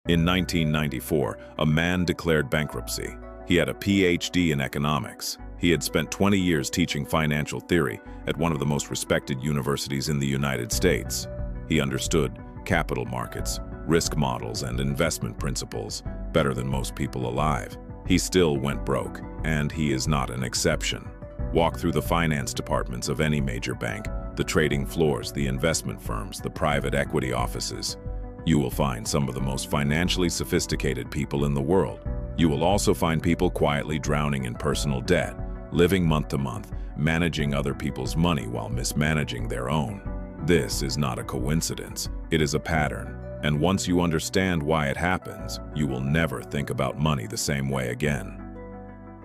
In 1994, a man declared bankruptcy. He had a PhD in economics. He had spent 20 years teaching financial theory at one of the most respected universities in the United States. He understood capital markets, risk models, and investment principles better than most people alive. He still went broke, and he is not an exception. Walk through the finance departments of any major bank, the trading floors, the investment firms, the private equity offices. You will find some of the most financially sophisticated people in the world. You will also find people quietly drowning in personal debt, living month to month, managing other people's money while mismanaging their own. This is not a coincidence. It is a pattern. And once you understand why it happens, you will never think about money the same way again.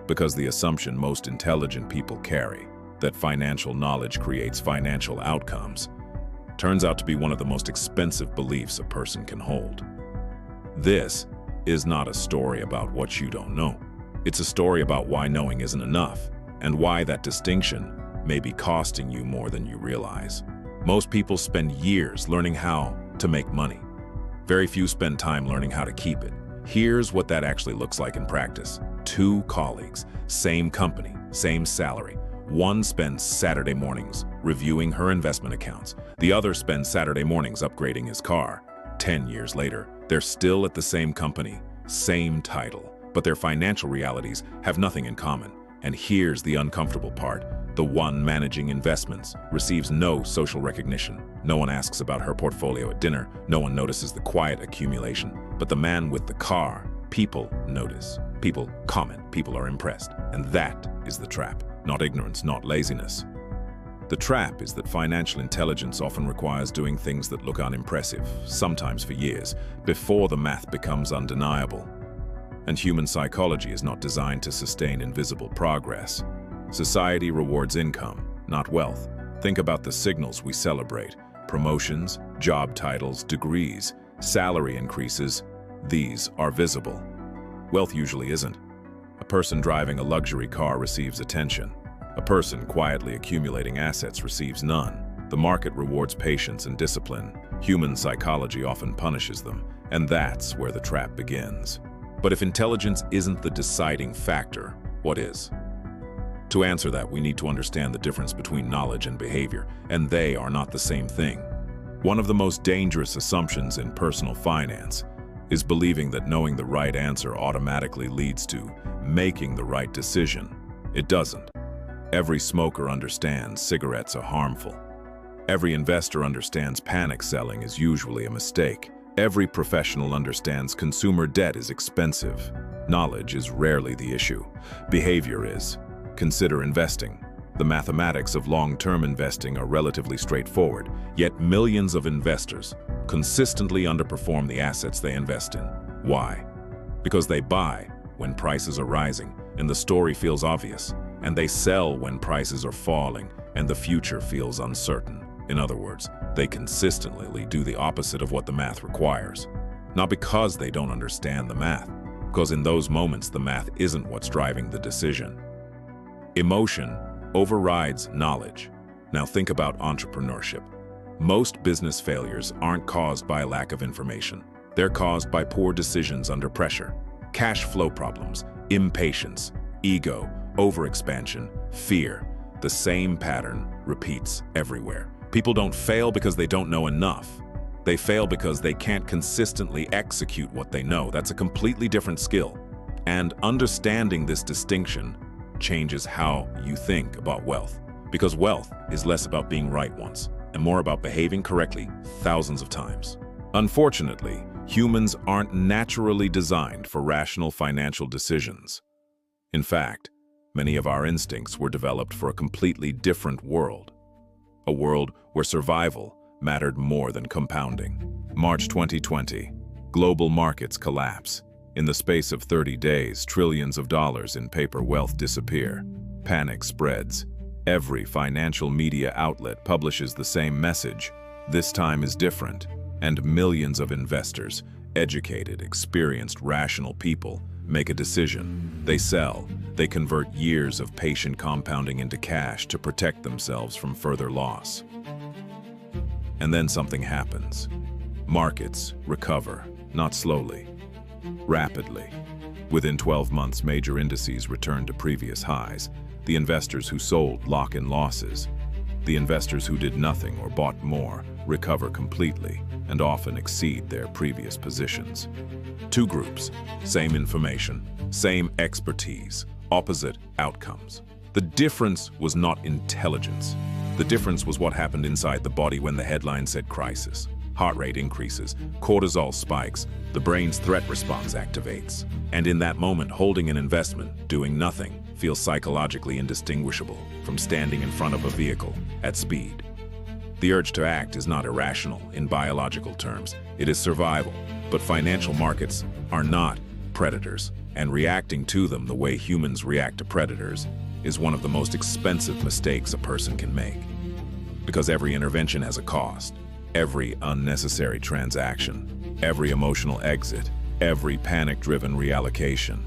Because the assumption most intelligent people carry, that financial knowledge creates financial outcomes, turns out to be one of the most expensive beliefs a person can hold. This is not a story about what you don't know. It's a story about why knowing isn't enough, and why that distinction may be costing you more than you realize. Most people spend years learning how to make money. Very few spend time learning how to keep it. Here's what that actually looks like in practice. Two colleagues, same company, same salary. One spends Saturday mornings reviewing her investment accounts. The other spends Saturday mornings upgrading his car. 10 years later, they're still at the same company, same title, but their financial realities have nothing in common. And here's the uncomfortable part. The one managing investments receives no social recognition. No one asks about her portfolio at dinner. No one notices the quiet accumulation. But the man with the car, people notice. People comment. People are impressed. And that is the trap. Not ignorance, not laziness. The trap is that financial intelligence often requires doing things that look unimpressive, sometimes for years, before the math becomes undeniable. And human psychology is not designed to sustain invisible progress. Society rewards income, not wealth. Think about the signals we celebrate: promotions, job titles, degrees, salary increases. These are visible. Wealth usually isn't. A person driving a luxury car receives attention. A person quietly accumulating assets receives none. The market rewards patience and discipline. Human psychology often punishes them, and that's where the trap begins. But if intelligence isn't the deciding factor, what is? To answer that, we need to understand the difference between knowledge and behavior, and they are not the same thing. One of the most dangerous assumptions in personal finance is believing that knowing the right answer automatically leads to making the right decision. It doesn't. Every smoker understands cigarettes are harmful. Every investor understands panic selling is usually a mistake. Every professional understands consumer debt is expensive. Knowledge is rarely the issue. Behavior is. Consider investing. The mathematics of long-term investing are relatively straightforward, yet millions of investors consistently underperform the assets they invest in. Why? Because they buy when prices are rising and the story feels obvious, and they sell when prices are falling and the future feels uncertain. In other words, they consistently do the opposite of what the math requires. Not because they don't understand the math, because in those moments the math isn't what's driving the decision. Emotion overrides knowledge. Now think about entrepreneurship. Most business failures aren't caused by a lack of information. They're caused by poor decisions under pressure. Cash flow problems, impatience, ego, overexpansion, fear. The same pattern repeats everywhere. People don't fail because they don't know enough. They fail because they can't consistently execute what they know. That's a completely different skill. And understanding this distinction changes how you think about wealth. Because wealth is less about being right once and more about behaving correctly thousands of times. Unfortunately, humans aren't naturally designed for rational financial decisions. In fact, many of our instincts were developed for a completely different world. A world where survival mattered more than compounding. March 2020, global markets collapse. In the space of 30 days, trillions of dollars in paper wealth disappear. Panic spreads. Every financial media outlet publishes the same message. This time is different, and millions of investors, educated, experienced, rational people, make a decision. They sell. They convert years of patient compounding into cash to protect themselves from further loss. And then something happens. Markets recover, not slowly, rapidly. Within 12 months, major indices returned to previous highs. The investors who sold lock in losses. The investors who did nothing or bought more recover completely and often exceed their previous positions. Two groups, same information, same expertise, opposite outcomes. The difference was not intelligence. The difference was what happened inside the body when the headline said crisis. Heart rate increases, cortisol spikes, the brain's threat response activates. And in that moment, holding an investment, doing nothing, feels psychologically indistinguishable from standing in front of a vehicle at speed. The urge to act is not irrational in biological terms. It is survival. But financial markets are not predators, and reacting to them the way humans react to predators is one of the most expensive mistakes a person can make. Because every intervention has a cost. Every unnecessary transaction, every emotional exit, every panic-driven reallocation.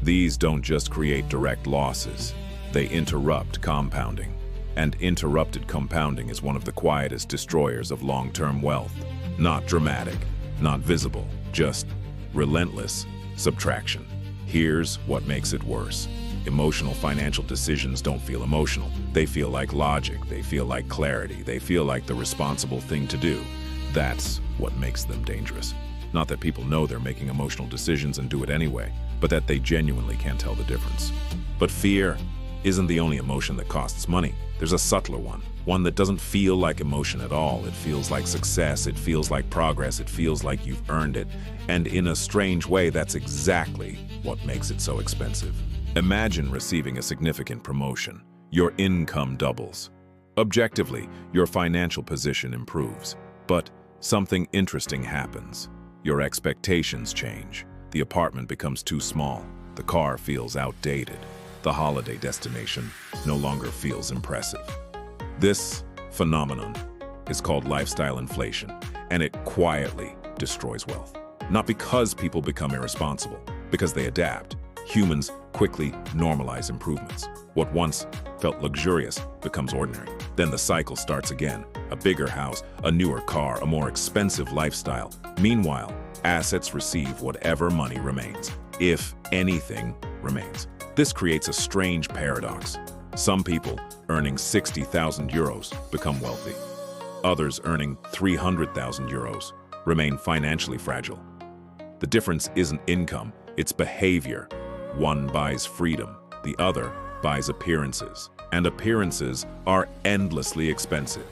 These don't just create direct losses, they interrupt compounding. And interrupted compounding is one of the quietest destroyers of long-term wealth. Not dramatic, not visible, just relentless subtraction. Here's what makes it worse. Emotional financial decisions don't feel emotional. They feel like logic, they feel like clarity, they feel like the responsible thing to do. That's what makes them dangerous. Not that people know they're making emotional decisions and do it anyway, but that they genuinely can't tell the difference. But fear isn't the only emotion that costs money. There's a subtler one that doesn't feel like emotion at all. It feels like success, it feels like progress, it feels like you've earned it. And in a strange way, that's exactly what makes it so expensive. Imagine receiving a significant promotion. Your income doubles. Objectively, your financial position improves. But something interesting happens. Your expectations change. The apartment becomes too small. The car feels outdated. The holiday destination no longer feels impressive. This phenomenon is called lifestyle inflation, and it quietly destroys wealth. Not because people become irresponsible, because they adapt. Humans quickly normalize improvements. What once felt luxurious becomes ordinary. Then the cycle starts again. A bigger house, a newer car, a more expensive lifestyle. Meanwhile, assets receive whatever money remains, if anything remains. This creates a strange paradox. Some people earning 60,000 euros become wealthy. Others earning 300,000 euros remain financially fragile. The difference isn't income, it's behavior. One buys freedom, the other buys appearances. And appearances are endlessly expensive.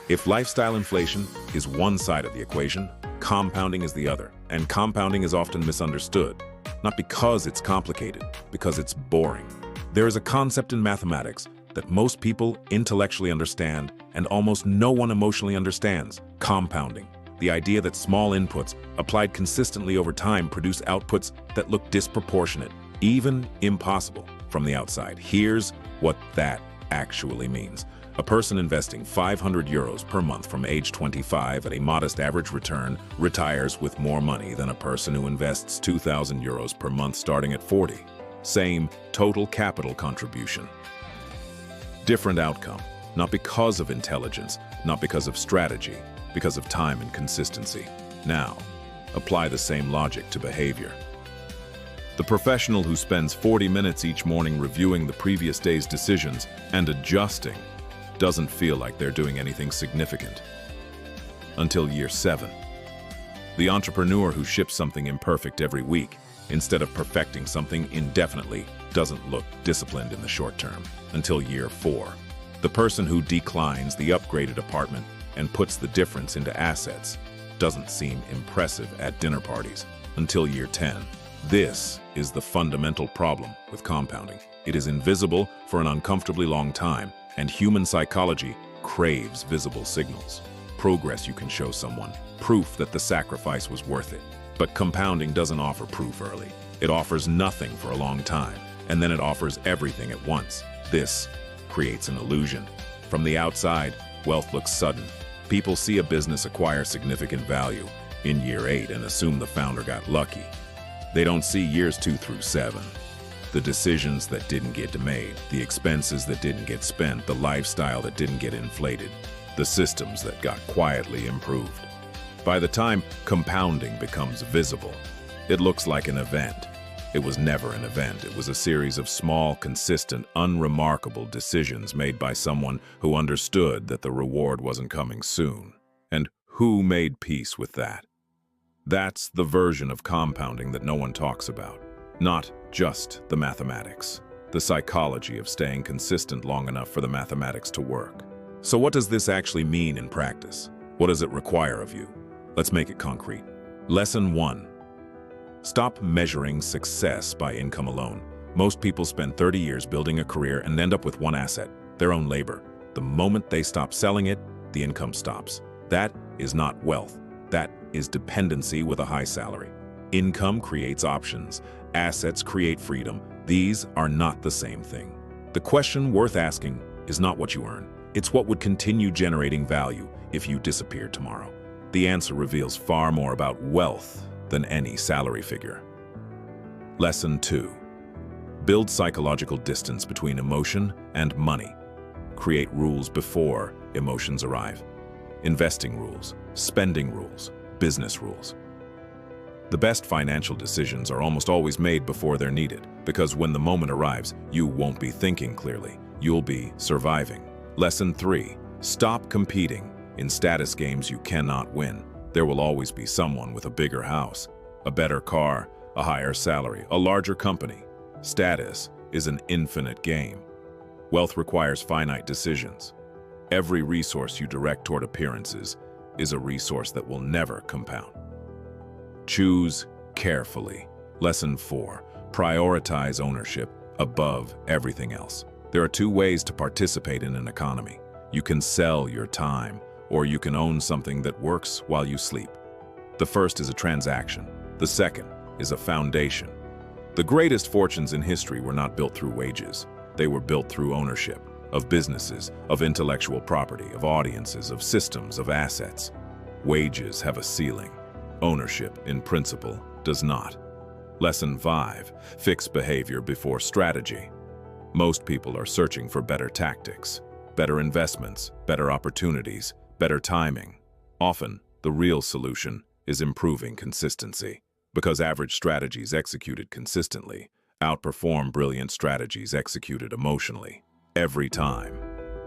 If lifestyle inflation is one side of the equation, compounding is the other. And compounding is often misunderstood. Not because it's complicated, because it's boring. There is a concept in mathematics that most people intellectually understand and almost no one emotionally understands: compounding. The idea that small inputs, applied consistently over time, produce outputs that look disproportionate, even impossible from the outside. Here's what that actually means. A person investing 500 euros per month from age 25 at a modest average return retires with more money than a person who invests 2,000 euros per month starting at 40. Same total capital contribution. Different outcome, not because of intelligence, not because of strategy, because of time and consistency. Now, apply the same logic to behavior. The professional who spends 40 minutes each morning reviewing the previous day's decisions and adjusting doesn't feel like they're doing anything significant. Until year 7. The entrepreneur who ships something imperfect every week, instead of perfecting something indefinitely, doesn't look disciplined in the short term. Until year 4. The person who declines the upgraded apartment and puts the difference into assets doesn't seem impressive at dinner parties. Until year 10. This is the fundamental problem with compounding. It is invisible for an uncomfortably long time, and human psychology craves visible signals. Progress you can show someone, proof that the sacrifice was worth it. But compounding doesn't offer proof early. It offers nothing for a long time, and then it offers everything at once. This creates an illusion. From the outside, wealth looks sudden. People see a business acquire significant value in year 8 and assume the founder got lucky. They don't see years 2 through 7. The decisions that didn't get made, the expenses that didn't get spent, the lifestyle that didn't get inflated, the systems that got quietly improved. By the time compounding becomes visible, It looks like an event. It was never an event. It was a series of small, consistent, unremarkable decisions made by someone who understood that the reward wasn't coming soon. And who made peace with that? That's the version of compounding that no one talks about. Not just the mathematics. The psychology of staying consistent long enough for the mathematics to work. So what does this actually mean in practice? What does it require of you? Let's make it concrete. Lesson 1. Stop measuring success by income alone. Most people spend 30 years building a career and end up with one asset, their own labor. The moment they stop selling it, the income stops. That is not wealth. That is dependency with a high salary. Income creates options. Assets create freedom. These are not the same thing. The question worth asking is not what you earn. It's what would continue generating value if you disappeared tomorrow. The answer reveals far more about wealth than any salary figure. Lesson 2. Build psychological distance between emotion and money. Create rules before emotions arrive. Investing rules, spending rules, business rules. The best financial decisions are almost always made before they're needed, because when the moment arrives, you won't be thinking clearly. You'll be surviving. Lesson 3. Stop competing. In status games, you cannot win. There will always be someone with a bigger house, a better car, a higher salary, a larger company. Status is an infinite game. Wealth requires finite decisions. Every resource you direct toward appearances is a resource that will never compound. Choose carefully. Lesson 4. Prioritize ownership above everything else. There are two ways to participate in an economy. You can sell your time, or you can own something that works while you sleep. The first is a transaction. The second is a foundation. The greatest fortunes in history were not built through wages. They were built through ownership of businesses, of intellectual property, of audiences, of systems, of assets. Wages have a ceiling. Ownership, in principle, does not. Lesson 5. Fix behavior before strategy. Most people are searching for better tactics, better investments, better opportunities, better timing. Often, the real solution is improving consistency, because average strategies executed consistently outperform brilliant strategies executed emotionally. Every time.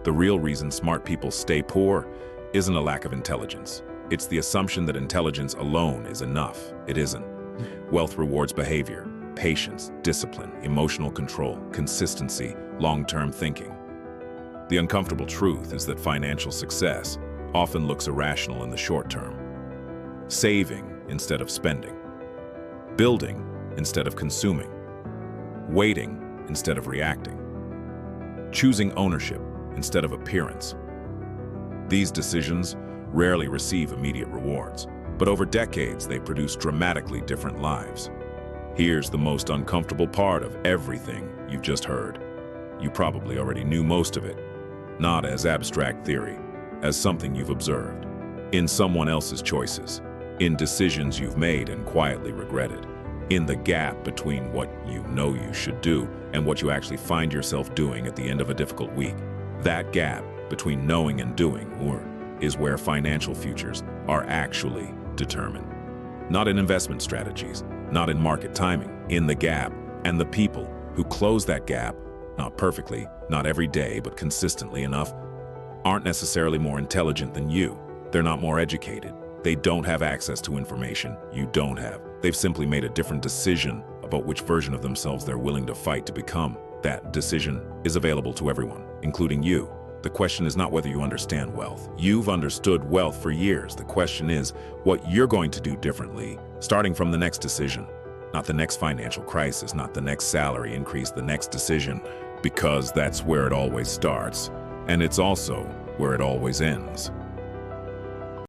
The real reason smart people stay poor isn't a lack of intelligence. It's the assumption that intelligence alone is enough. It isn't. Wealth rewards behavior, patience, discipline, emotional control, consistency, long-term thinking. The uncomfortable truth is that financial success often looks irrational in the short term. Saving instead of spending. Building instead of consuming. Waiting instead of reacting. Choosing ownership instead of appearance. These decisions rarely receive immediate rewards, but over decades they produce dramatically different lives. Here's the most uncomfortable part of everything you've just heard. You probably already knew most of it, not as abstract theory, as something you've observed, in someone else's choices, in decisions you've made and quietly regretted, in the gap between what you know you should do and what you actually find yourself doing at the end of a difficult week. That gap between knowing and doing is where financial futures are actually determined. Not in investment strategies, not in market timing, in the gap. And the people who close that gap, not perfectly, not every day, but consistently enough, aren't necessarily more intelligent than you. They're not more educated. They don't have access to information you don't have. They've simply made a different decision about which version of themselves they're willing to fight to become. That decision is available to everyone, including you. The question is not whether you understand wealth. You've understood wealth for years. The question is what you're going to do differently, starting from the next decision. Not the next financial crisis, not the next salary increase, the next decision, because that's where it always starts, and it's also where it always ends.